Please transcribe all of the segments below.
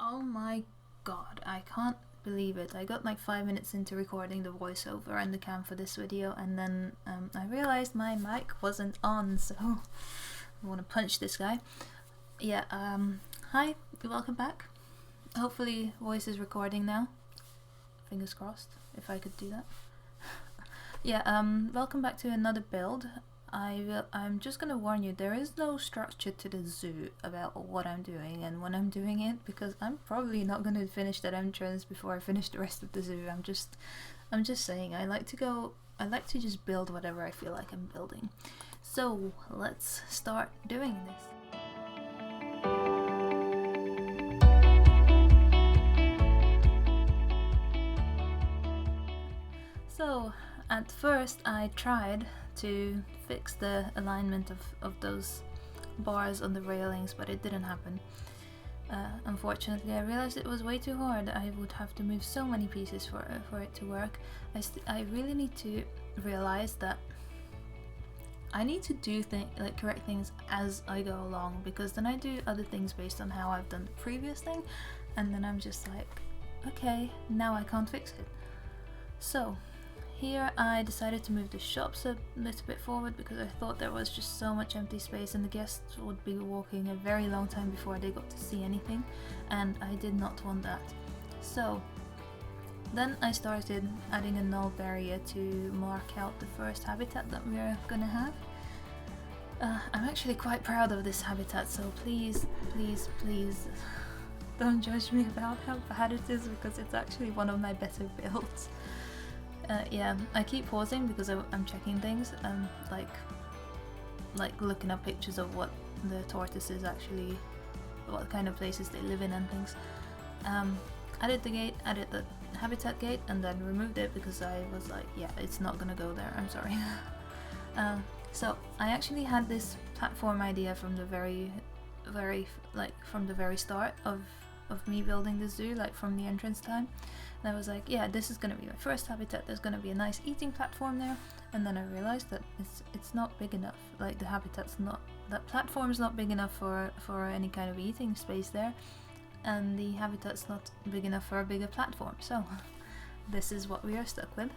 Oh my god, I can't believe it. I got like 5 minutes into recording the voiceover and the cam for this video, and then I realized my mic wasn't on, so I want to punch this guy. Yeah, hi, welcome back. Hopefully voice is recording now. Fingers crossed, if I could do that. Yeah, welcome back to another build. I'm just gonna warn you, there is no structure to the zoo about what I'm doing and when I'm doing it, because I'm probably not gonna finish that entrance before I finish the rest of the zoo. I'm just saying, I like to just build whatever I feel like I'm building. So let's start doing this. So at first I tried to fix the alignment of those bars on the railings, but it didn't happen. Unfortunately, I realized it was way too hard. I would have to move so many pieces for it to work. I really need to realize that I need to do correct things as I go along, because then I do other things based on how I've done the previous thing, and then I'm just like, okay, now I can't fix it. So here I decided to move the shops a little bit forward, because I thought there was just so much empty space and the guests would be walking a very long time before they got to see anything, and I did not want that. So then I started adding a null barrier to mark out the first habitat that we're gonna have. I'm actually quite proud of this habitat, so please, please, please don't judge me about how bad it is, because it's actually one of my better builds. Yeah, I keep pausing because I'm checking things, like looking up pictures of what the tortoises actually, what kind of places they live in and things. Added the habitat gate, and then removed it because I was like, yeah, it's not gonna go there, I'm sorry. So I actually had this platform idea from the very start of me building the zoo, like from the entrance time. And I was like, yeah, this is gonna be my first habitat, there's gonna be a nice eating platform there. And then I realized that it's not big enough, like that platform's not big enough for any kind of eating space there, and the habitat's not big enough for a bigger platform, so this is what we are stuck with.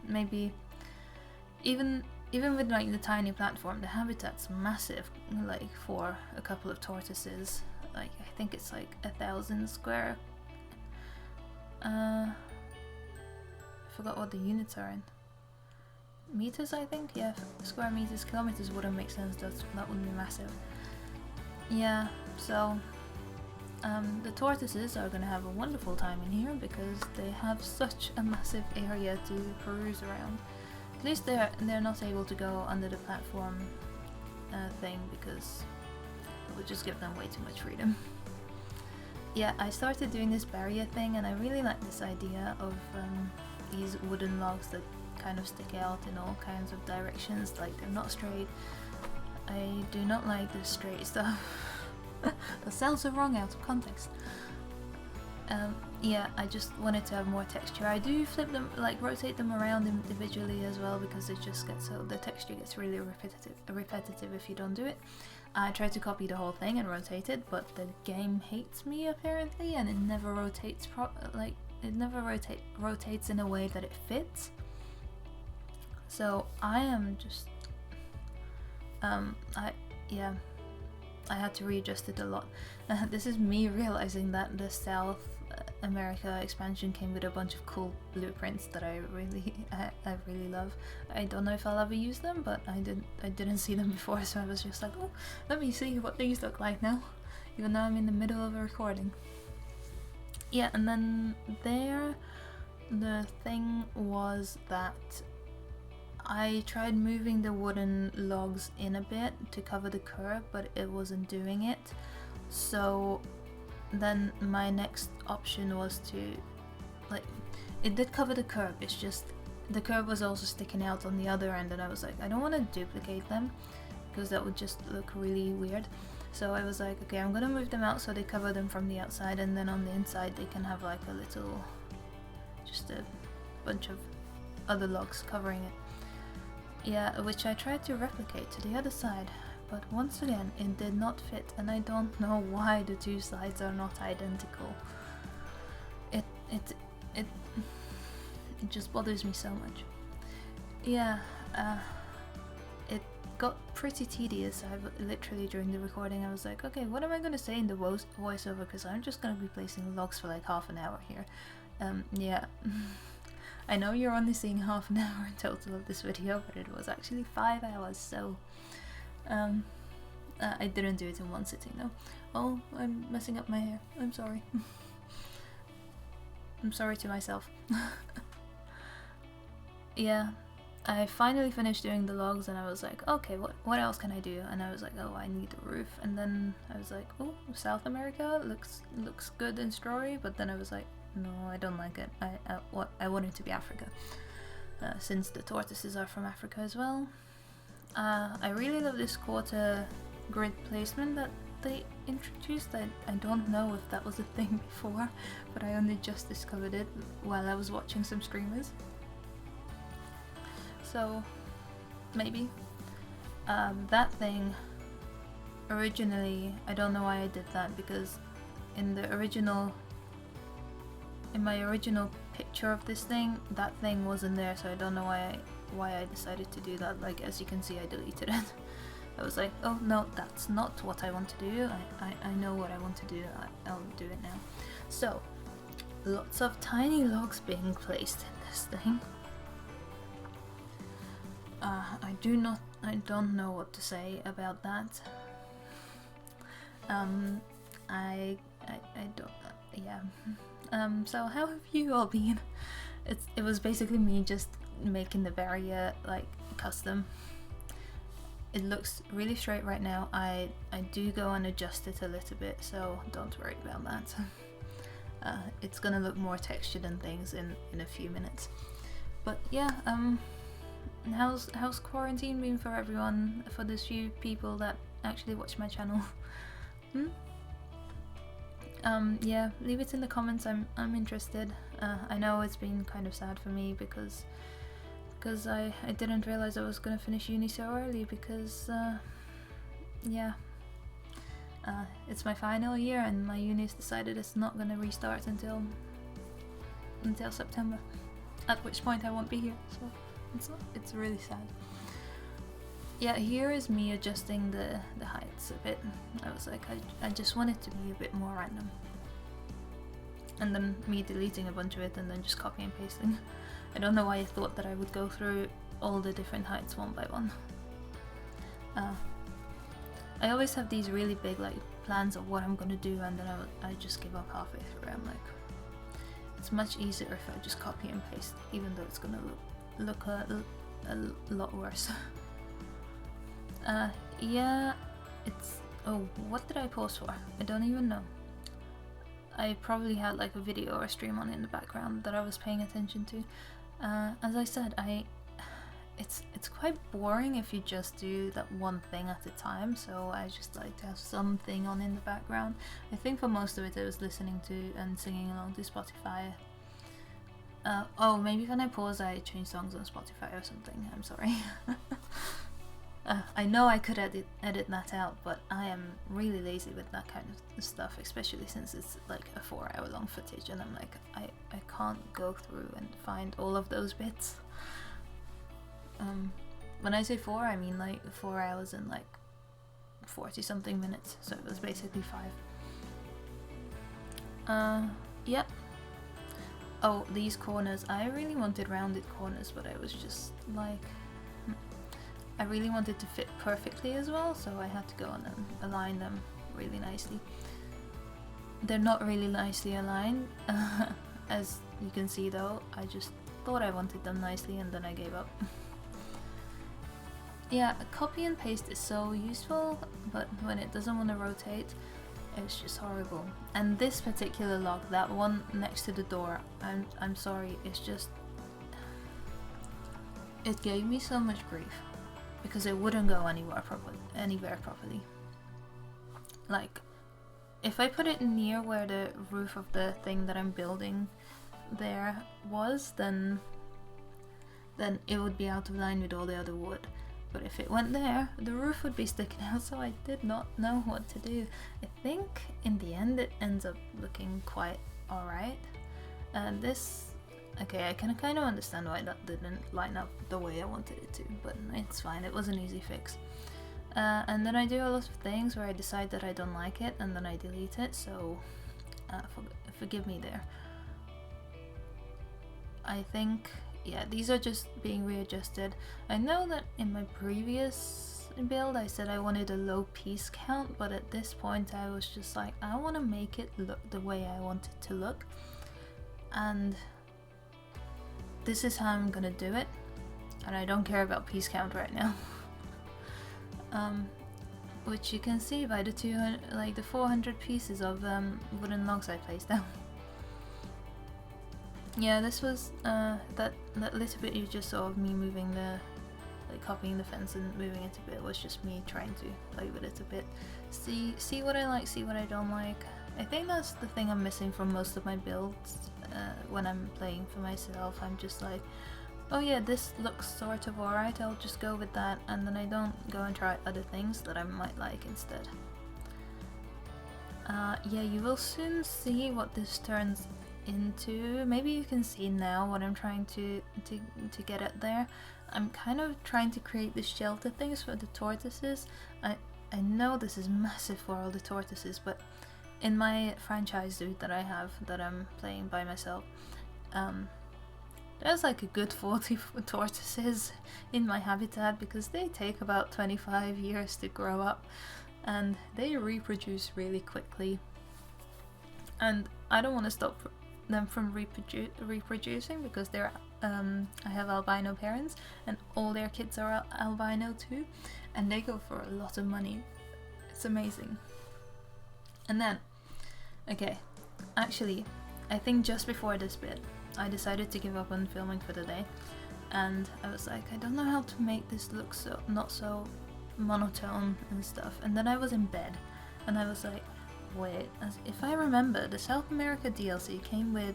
Maybe even with like the tiny platform, the habitat's massive, like for a couple of tortoises. Like I think it's like 1,000 square. I forgot what the units are in. Meters, I think? Yeah, square meters. Kilometers wouldn't make sense, that would be massive. Yeah, so the tortoises are gonna have a wonderful time in here because they have such a massive area to peruse around. At least they're not able to go under the platform thing, because it would just give them way too much freedom. Yeah, I started doing this barrier thing, and I really like this idea of these wooden logs that kind of stick out in all kinds of directions, like they're not straight. I do not like the straight stuff. That sounds so wrong out of context. Yeah, I just wanted to have more texture. I do flip them, like rotate them around individually as well, because it just gets the texture gets really repetitive if you don't do it. I tried to copy the whole thing and rotate it, but the game hates me apparently, and it never rotates rotates in a way that it fits. So I am just I had to readjust it a lot. This is me realizing that the South America expansion came with a bunch of cool blueprints that I really love. I don't know if I'll ever use them, but I didn't see them before, so I was just like, oh, let me see what these look like now, even though I'm in the middle of a recording. Yeah, and then there, the thing was that I tried moving the wooden logs in a bit to cover the curb, but it wasn't doing it. So then my next option was to, like, it did cover the curb, it's just the curb was also sticking out on the other end, and I was like, I don't want to duplicate them because that would just look really weird. So I was like, okay, I'm gonna move them out so they cover them from the outside, and then on the inside they can have like just a bunch of other logs covering it. Yeah, which I tried to replicate to the other side, but once again it did not fit, and I don't know why the two sides are not identical. It just bothers me so much. Yeah, it got pretty tedious. Literally during the recording I was like, okay, what am I gonna say in the voiceover, because I'm just gonna be placing logs for like half an hour here. Yeah. I know you're only seeing half an hour in total of this video, but it was actually 5 hours, so I didn't do it in one sitting though. Oh, I'm messing up my hair. I'm sorry. I'm sorry to myself. Yeah, I finally finished doing the logs and I was like, okay, what else can I do? And I was like, oh, I need a roof. And then I was like, oh, South America looks good in story, but then I was like, no, I don't like it. I want it to be Africa, since the tortoises are from Africa as well. I really love this quarter grid placement that they introduced. I don't know if that was a thing before, but I only just discovered it while I was watching some streamers. So maybe that thing originally, I don't know why I did that, because in my original picture of this thing, that thing wasn't there, so I don't know why I decided to do that. Like, as you can see, I deleted it. I was like, oh no, that's not what I want to do. I know what I want to do. I'll do it now. So lots of tiny logs being placed in this thing. I don't know what to say about that. I don't, yeah. So how have you all been? It was basically me just making the barrier like custom. It looks really straight right now. I do go and adjust it a little bit, so don't worry about that. It's gonna look more textured and things in a few minutes. But yeah, how's quarantine been for everyone, for those few people that actually watch my channel? Yeah, leave it in the comments. I'm interested. I know it's been kind of sad for me because I didn't realize I was gonna finish uni so early, because yeah, it's my final year and my uni's decided it's not gonna restart until September, at which point I won't be here, so it's really sad. Yeah, here is me adjusting the heights a bit. I was like, I just want it to be a bit more random. And then me deleting a bunch of it and then just copy and pasting. I don't know why I thought that I would go through all the different heights one by one. I always have these really big like plans of what I'm gonna do, and then I just give up halfway through. I'm like, it's much easier if I just copy and paste, even though it's gonna look a lot worse. Yeah, it's, oh, what did I pause for? I don't even know. I probably had like a video or a stream on in the background that I was paying attention to. As I said, it's quite boring if you just do that one thing at a time, so I just like to have something on in the background. I think for most of it I was listening to and singing along to Spotify. Oh, maybe when I pause I change songs on Spotify or something. I'm sorry. I know I could edit that out, but I am really lazy with that kind of stuff, especially since it's like a 4-hour long footage, and I'm like, I can't go through and find all of those bits. When I say 4, I mean like 4 hours and like 40 something minutes, so it was basically 5. Yeah. Oh, these corners, I really wanted rounded corners, but I was just like, I really wanted to fit perfectly as well, so I had to go on and align them really nicely. They're not really nicely aligned, as you can see though. I just thought I wanted them nicely and then I gave up. Yeah, copy and paste is so useful, but when it doesn't want to rotate, it's just horrible. And this particular log, that one next to the door, I'm sorry, it's just, it gave me so much grief. Because it wouldn't go anywhere properly. Like, if I put it near where the roof of the thing that I'm building there was, then it would be out of line with all the other wood. But if it went there, the roof would be sticking out, so I did not know what to do. I think in the end it ends up looking quite alright. And this, okay, I can kind of understand why that didn't line up the way I wanted it to, but it's fine, it was an easy fix. And then I do a lot of things where I decide that I don't like it and then I delete it, so forgive me there. I think, yeah, these are just being readjusted. I know that in my previous build I said I wanted a low piece count, but at this point I was just like, I want to make it look the way I want it to look, and this is how I'm gonna do it, and I don't care about piece count right now. Which you can see by the 400 pieces of wooden logs I placed down. Yeah, this was that little bit you just saw of me moving copying the fence and moving it a bit was just me trying to play with it a bit. See what I like, see what I don't like. I think that's the thing I'm missing from most of my builds when I'm playing for myself. I'm just like, oh yeah, this looks sort of alright, I'll just go with that, and then I don't go and try other things that I might like instead. Yeah, you will soon see what this turns into. Maybe you can see now what I'm trying to get at there. I'm kind of trying to create the shelter things for the tortoises. I know this is massive for all the tortoises, but in my franchise dude that I have that I'm playing by myself, there's like a good 40 tortoises in my habitat because they take about 25 years to grow up and they reproduce really quickly, and I don't want to stop them from reproducing because they're I have albino parents and all their kids are albino too, and they go for a lot of money. It's amazing. And then, okay, actually I think just before this bit I decided to give up on filming for the day, and I was like, I don't know how to make this look so not so monotone and stuff, and then I was in bed and I was like, wait, if I remember, the South America DLC came with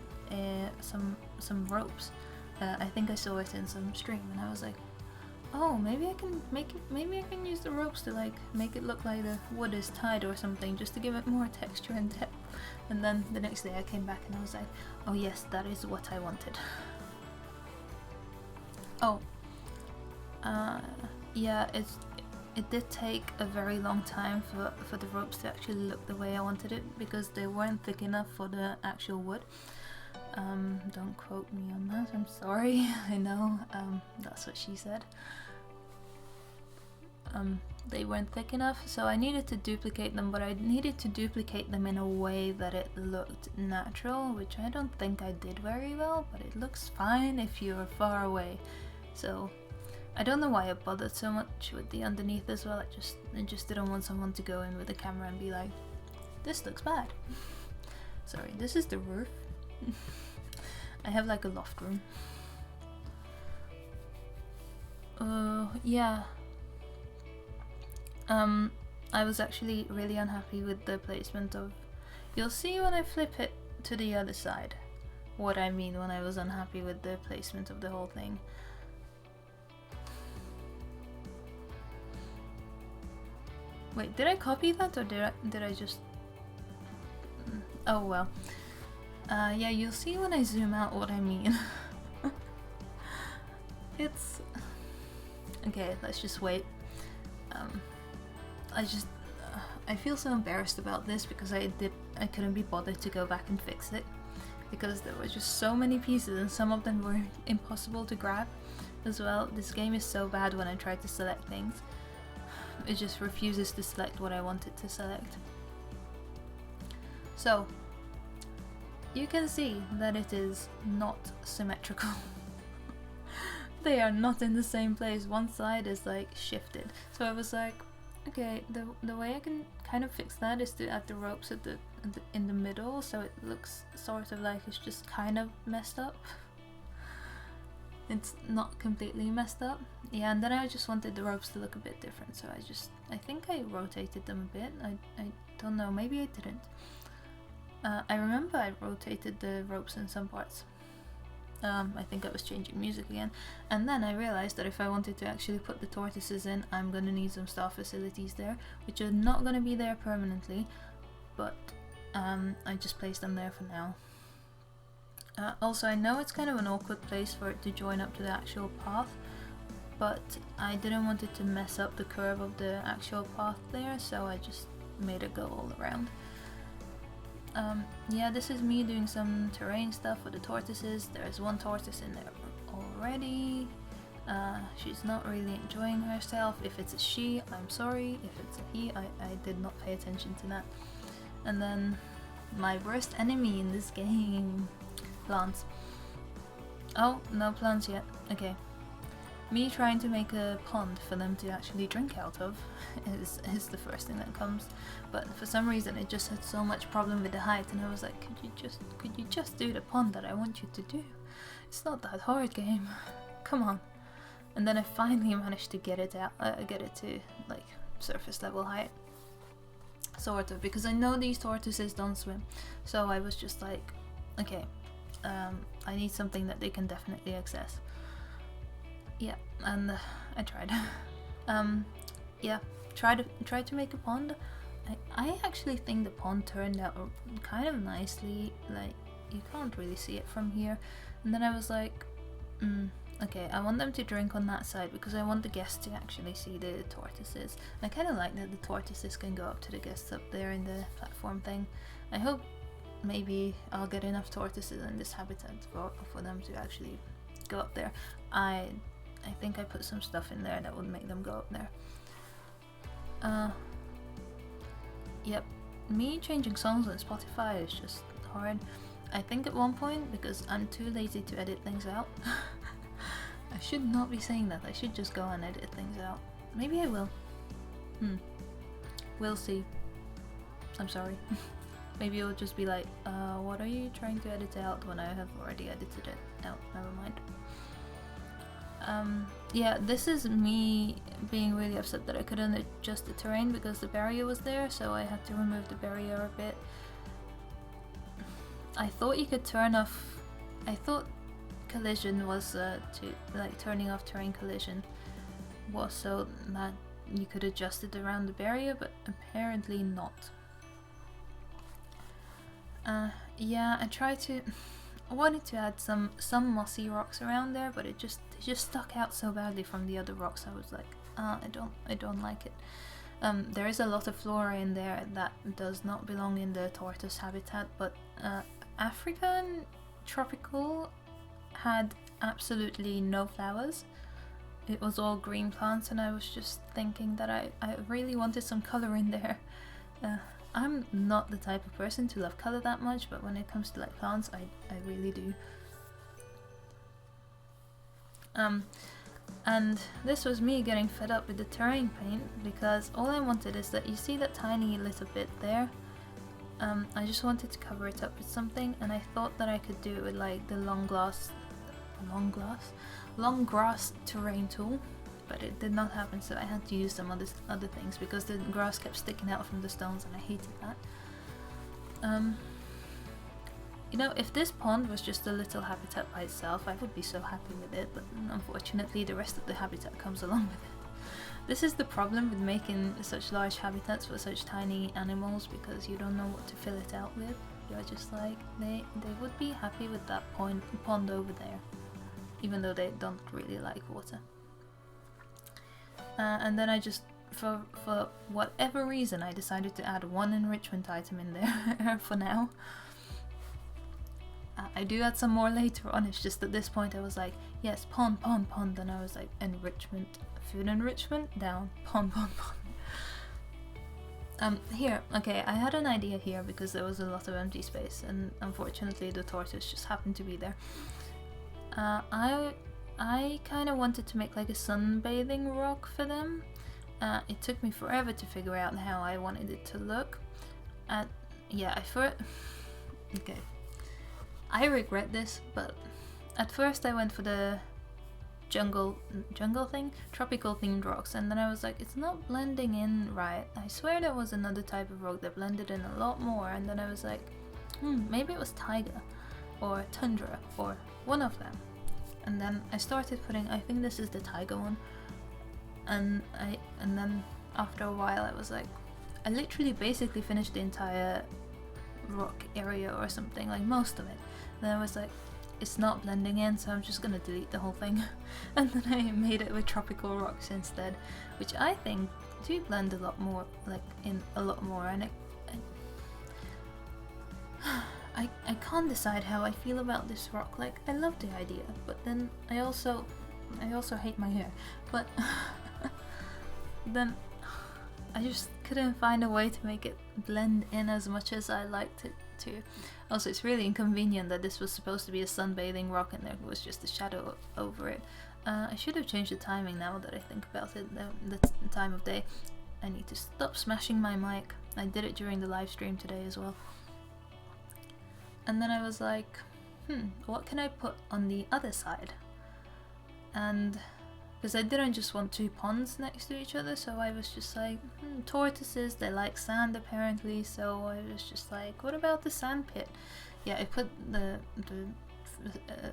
some ropes. I think I saw it in some stream, and I was like, oh, maybe I can maybe I can use the ropes to like make it look like the wood is tied or something, just to give it more texture and depth. And then the next day I came back and I was like, oh yes, that is what I wanted. Oh, yeah, it did take a very long time for the ropes to actually look the way I wanted it, because they weren't thick enough for the actual wood. Don't quote me on that, I'm sorry. I know, that's what she said. They weren't thick enough, so I needed to duplicate them, but I needed to duplicate them in a way that it looked natural, which I don't think I did very well, but it looks fine if you're far away. So I don't know why I bothered so much with the underneath as well. I just didn't want someone to go in with a camera and be like, this looks bad. Sorry, this is the roof. I have like a loft room. Yeah. I was actually really unhappy with the placement of... You'll see when I flip it to the other side what I mean when I was unhappy with the placement of the whole thing. Wait, did I copy that or did I just... Oh well. Yeah, you'll see when I zoom out what I mean. It's... Okay, let's just wait. I feel so embarrassed about this because I couldn't be bothered to go back and fix it, because there were just so many pieces and some of them were impossible to grab as well. This game is so bad when I try to select things. It just refuses to select what I want it to select. So, you can see that it is not symmetrical. They are not in the same place. One side is like shifted. So I was like, okay, the way I can kind of fix that is to add the ropes in the middle, so it looks sort of like it's just kind of messed up. It's not completely messed up. Yeah, and then I just wanted the ropes to look a bit different, so I think I rotated them a bit. I don't know, maybe I didn't. I remember I rotated the ropes in some parts. I think I was changing music again, and then I realized that if I wanted to actually put the tortoises in, I'm gonna need some staff facilities there, which are not gonna be there permanently, but I just placed them there for now. Also, I know it's kind of an awkward place for it to join up to the actual path, but I didn't want it to mess up the curve of the actual path there, so I just made it go all around. Yeah, this is me doing some terrain stuff for the tortoises. There's one tortoise in there already. She's not really enjoying herself. If it's a she, I'm sorry. If it's a he, I did not pay attention to that. And then my worst enemy in this game, plants. Oh, no plants yet. Okay. Me trying to make a pond for them to actually drink out of is the first thing that comes, but for some reason it just had so much problem with the height, and I was like, could you just do the pond that I want you to do? It's not that hard, game. Come on. And then I finally managed to get it out, get it to like surface level height, sort of, because I know these tortoises don't swim, so I was just like, okay, I need something that they can definitely access. Yeah, and I tried. Yeah, tried to make a pond. I actually think the pond turned out kind of nicely. Like, you can't really see it from here. And then I was like, okay, I want them to drink on that side because I want the guests to actually see the tortoises. I kind of like that the tortoises can go up to the guests up there in the platform thing. I hope maybe I'll get enough tortoises in this habitat for them to actually go up there. I think I put some stuff in there that would make them go up there. Yep, me changing songs on Spotify is just hard. I think at one point, because I'm too lazy to edit things out. I should not be saying that, I should just go and edit things out. Maybe I will. We'll see. I'm sorry. Maybe it'll just be like, what are you trying to edit out when I have already edited it out? Never mind. Yeah, this is me being really upset that I couldn't adjust the terrain because the barrier was there, so I had to remove the barrier a bit. I thought you could turn off... I thought collision was turning off terrain collision was so that you could adjust it around the barrier, but apparently not. Yeah, I wanted to add some mossy rocks around there, but it just stuck out so badly from the other rocks. I was like, I don't like it. There is a lot of flora in there that does not belong in the tortoise habitat, but African tropical had absolutely no flowers. It was all green plants, and I was just thinking that I really wanted some color in there. I'm not the type of person to love color that much, but when it comes to like plants, I really do. And this was me getting fed up with the terrain paint, because all I wanted is that, you see that tiny little bit there? I just wanted to cover it up with something, and I thought that I could do it with like the long grass terrain tool, but it did not happen, so I had to use some other things because the grass kept sticking out from the stones, and I hated that. You know, if this pond was just a little habitat by itself, I would be so happy with it, but unfortunately the rest of the habitat comes along with it. This is the problem with making such large habitats for such tiny animals, because you don't know what to fill it out with. You're just like, they would be happy with that pond over there, even though they don't really like water. And then I just, for whatever reason, I decided to add one enrichment item in there for now. I do add some more later on, it's just at this point I was like, yes, pond, then I was like, enrichment, food enrichment, down, pond. Here, okay, I had an idea here because there was a lot of empty space, and unfortunately the tortoise just happened to be there. I kind of wanted to make like a sunbathing rock for them. It took me forever to figure out how I wanted it to look. Okay. I regret this, but at first I went for the jungle thing, tropical themed rocks, and then I was like, it's not blending in right. I swear there was another type of rock that blended in a lot more, and then I was like, maybe it was tiger. or tundra, or one of them. And then I started putting, I think this is the taiga one, and then after a while I was like, I literally basically finished the entire rock area or something, like most of it. And then I was like, it's not blending in, so I'm just gonna delete the whole thing. And then I made it with tropical rocks instead, which I think do blend a lot more, like in a lot more, and I can't decide how I feel about this rock. Like, I love the idea, but then I also hate my hair. But then I just couldn't find a way to make it blend in as much as I liked it to. Also, it's really inconvenient that this was supposed to be a sunbathing rock and there was just a shadow over it. I should have changed the timing now that I think about it, the time of day. I need to stop smashing my mic. I did it during the live stream today as well. And then I was like, what can I put on the other side? And because I didn't just want two ponds next to each other, so I was just like, tortoises, they like sand apparently, so I was just like, what about the sand pit? Yeah, I put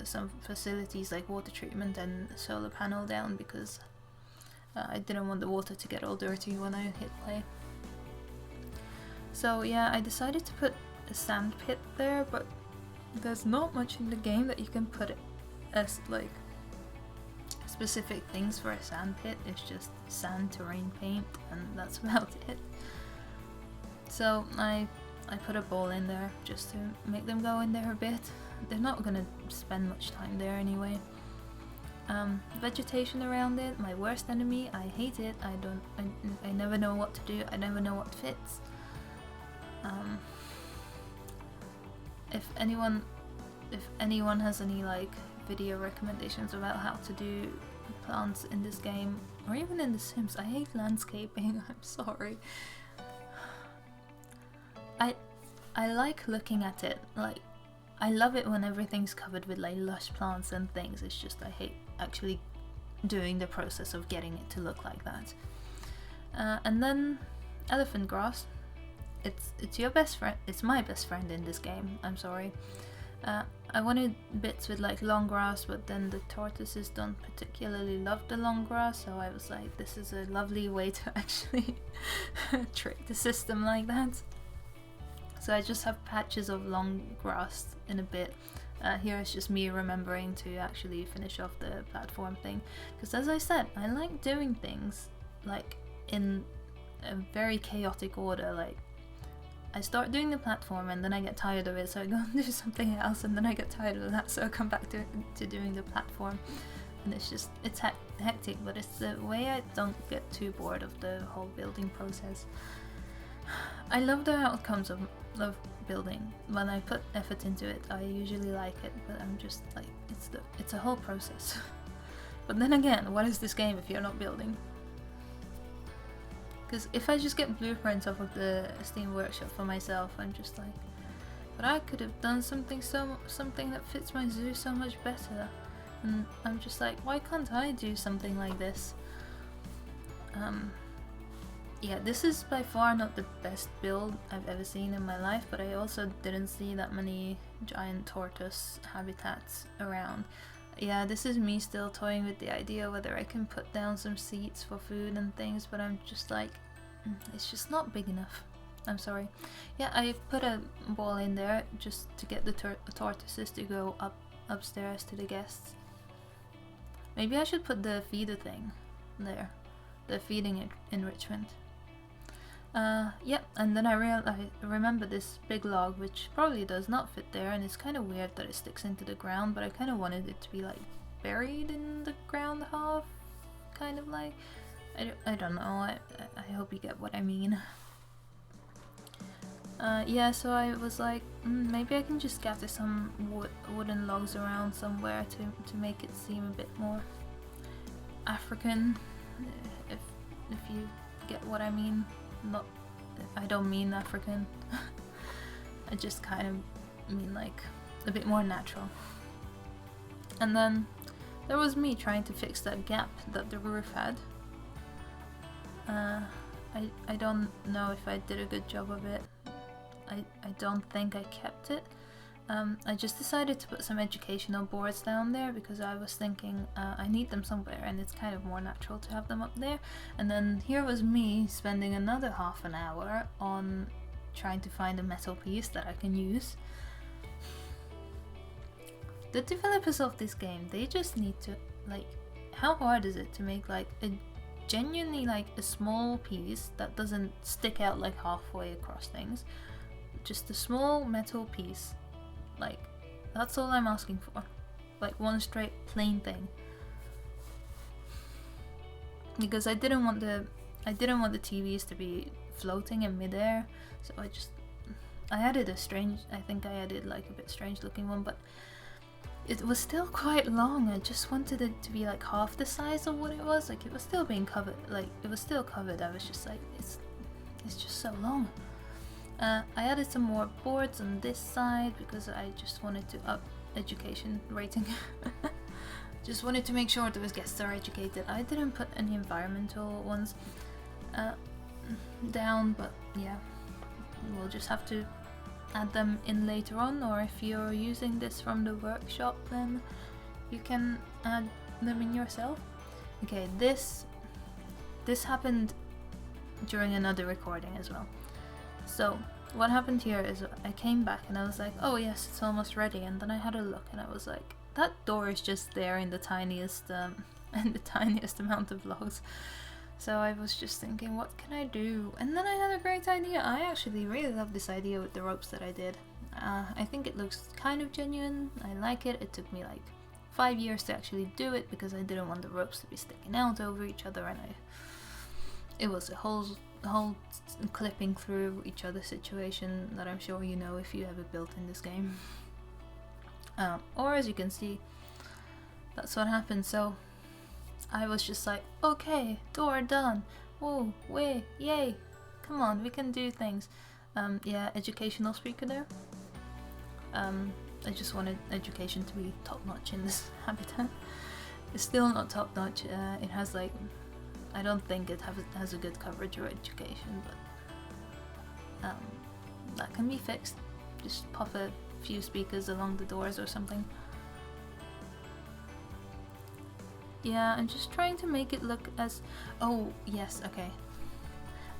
some facilities like water treatment and solar panel down because I didn't want the water to get all dirty when I hit play. So yeah, I decided to put a sand pit there, but there's not much in the game that you can put it as like specific things for a sand pit. It's just sand terrain paint and that's about it. So I put a bowl in there just to make them go in there a bit. They're not gonna spend much time there anyway. Vegetation around it, my worst enemy. I hate it. I never know what to do. I never know what fits. If anyone has any like video recommendations about how to do plants in this game, or even in The Sims, I hate landscaping. I'm sorry. I like looking at it. Like, I love it when everything's covered with like lush plants and things. It's just I hate actually doing the process of getting it to look like that. And then elephant grass. It's your best friend. It's my best friend in this game. I'm sorry. I wanted bits with like long grass, but then the tortoises don't particularly love the long grass, so I was like, this is a lovely way to actually trick the system like that. So I just have patches of long grass in a bit. Here it's just me remembering to actually finish off the platform thing, because as I said, I like doing things like in a very chaotic order. Like, I start doing the platform and then I get tired of it, so I go and do something else, and then I get tired of that, so I come back to doing the platform. And it's hectic, but it's the way I don't get too bored of the whole building process. I love the outcomes of building. When I put effort into it, I usually like it, but I'm just like, it's a whole process. But then again, what is this game if you're not building? Because if I just get blueprints off of the Steam Workshop for myself, I'm just like, but I could have done something that fits my zoo so much better. And I'm just like, why can't I do something like this? Yeah, this is by far not the best build I've ever seen in my life, but I also didn't see that many giant tortoise habitats around. Yeah, this is me still toying with the idea whether I can put down some seats for food and things, but I'm just like, it's just not big enough. I'm sorry. Yeah, I put a ball in there just to get the tortoises to go upstairs to the guests. Maybe I should put the feeder thing there, the feeding enrichment. Yeah, and then I remember this big log, which probably does not fit there, and it's kind of weird that it sticks into the ground, but I kind of wanted it to be like buried in the ground half, kind of like, I don't know, I hope you get what I mean. Yeah, so I was like, maybe I can just gather some wooden logs around somewhere to make it seem a bit more African, if you get what I mean. Not, I don't mean African. I just kind of mean like a bit more natural. And then there was me trying to fix that gap that the roof had. I don't know if I did a good job of it. I don't think I kept it. I just decided to put some educational boards down there because I was thinking I need them somewhere and it's kind of more natural to have them up there. And then here was me spending another half an hour on trying to find a metal piece that I can use. The developers of this game, they just need to, like, how hard is it to make like a genuinely like a small piece that doesn't stick out like halfway across things? Just a small metal piece. Like, that's all I'm asking for. Like one straight plain thing. Because I didn't want the TVs to be floating in midair, so I added a strange, I think I added like a bit strange looking one, but it was still quite long. I just wanted it to be like half the size of what it was. Like, it was still being covered, like it was still covered. I was just like, it's just so long. I added some more boards on this side because I just wanted to up education rating. Just wanted to make sure those guests are educated. I didn't put any environmental ones down, but yeah, we'll just have to add them in later on, or if you're using this from the workshop, then you can add them in yourself. Okay, this happened during another recording as well. So what happened here is I came back and I was like, oh yes, it's almost ready, and then I had a look and I was like, that door is just there in the tiniest amount of logs. So I was just thinking, what can I do? And then I had a great idea. I actually really love this idea with the ropes that I did. I think it looks kind of genuine. I like it. It took me like 5 years to actually do it because I didn't want the ropes to be sticking out over each other, and it was a whole clipping through each other situation that I'm sure you know if you ever built in this game. Or as you can see, that's what happened. So I was just like, okay, door done. Whoa, way, yay. Come on, we can do things. Yeah, educational speaker there. I just wanted education to be top notch in this habitat. It's still not top notch. It has like, I don't think it has a good coverage or education, but that can be fixed. Just pop a few speakers along the doors or something. Yeah, I'm just trying to make it look as... Oh, yes, okay.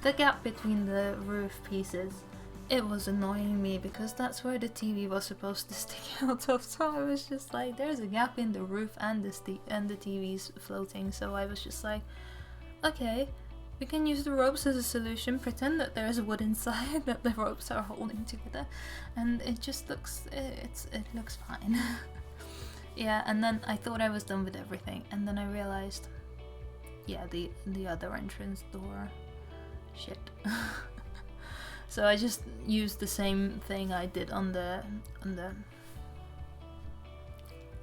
The gap between the roof pieces, it was annoying me because that's where the TV was supposed to stick out of, so I was just like, there's a gap in the roof and the TV's floating, so I was just like, okay, we can use the ropes as a solution, pretend that there's wood inside that the ropes are holding together, and it just looks, it looks fine. Yeah, and then I thought I was done with everything, and then I realized, yeah, the other entrance door, shit. So I just used the same thing I did on the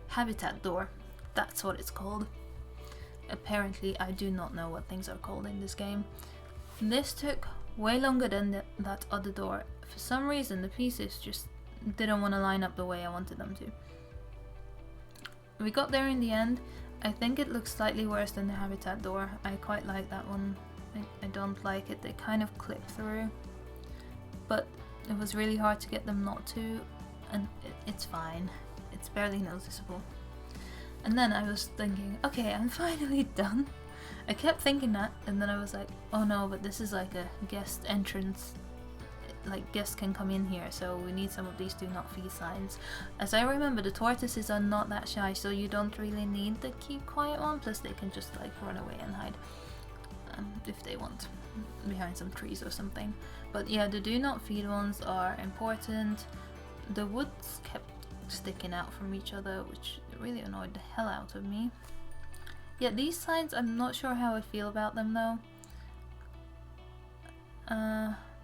habitat door. That's what it's called. Apparently I do not know what things are called in this game. This took way longer than that other door. For some reason the pieces just didn't want to line up the way I wanted them to. We got there in the end. I think it looks slightly worse than the habitat door. I quite like that one. I don't like it. They kind of clip through. But it was really hard to get them not to, and it's fine. It's barely noticeable. And then I was thinking, okay, I'm finally done. I kept thinking that, and then I was like, oh no, but this is like a guest entrance. Like, guests can come in here, so we need some of these do not feed signs. As I remember, the tortoises are not that shy, so you don't really need the keep quiet one, plus they can just like run away and hide if they want, behind some trees or something. But yeah, the do not feed ones are important. The woods kept sticking out from each other, which really annoyed the hell out of me. Yeah, these signs, I'm not sure how I feel about them though.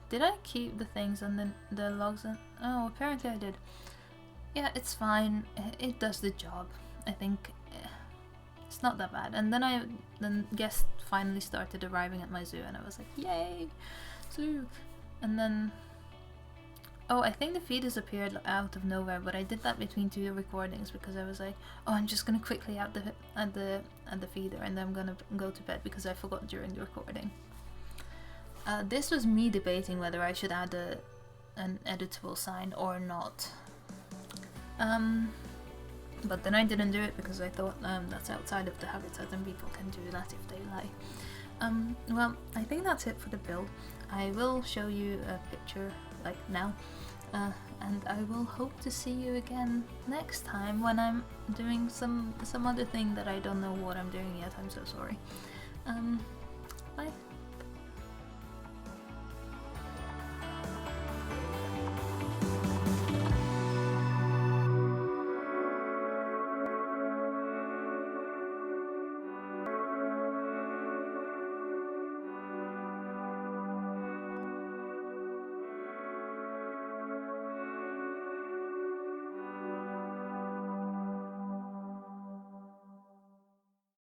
Did I keep the things on the logs? Oh, apparently I did. Yeah, it's fine. It does the job. I think it's not that bad. And then guests finally started arriving at my zoo, and I was like, yay, zoo! And then, oh, I think the feeders appeared out of nowhere, but I did that between two recordings because I was like, oh, I'm just gonna quickly add the feeder, and then I'm gonna go to bed because I forgot during the recording. This was me debating whether I should add an editable sign or not. But then I didn't do it because I thought that's outside of the habitat and people can do that if they like. Well, I think that's it for the build. I will show you a picture like now, and I will hope to see you again next time when I'm doing some other thing that I don't know what I'm doing yet. I'm so sorry.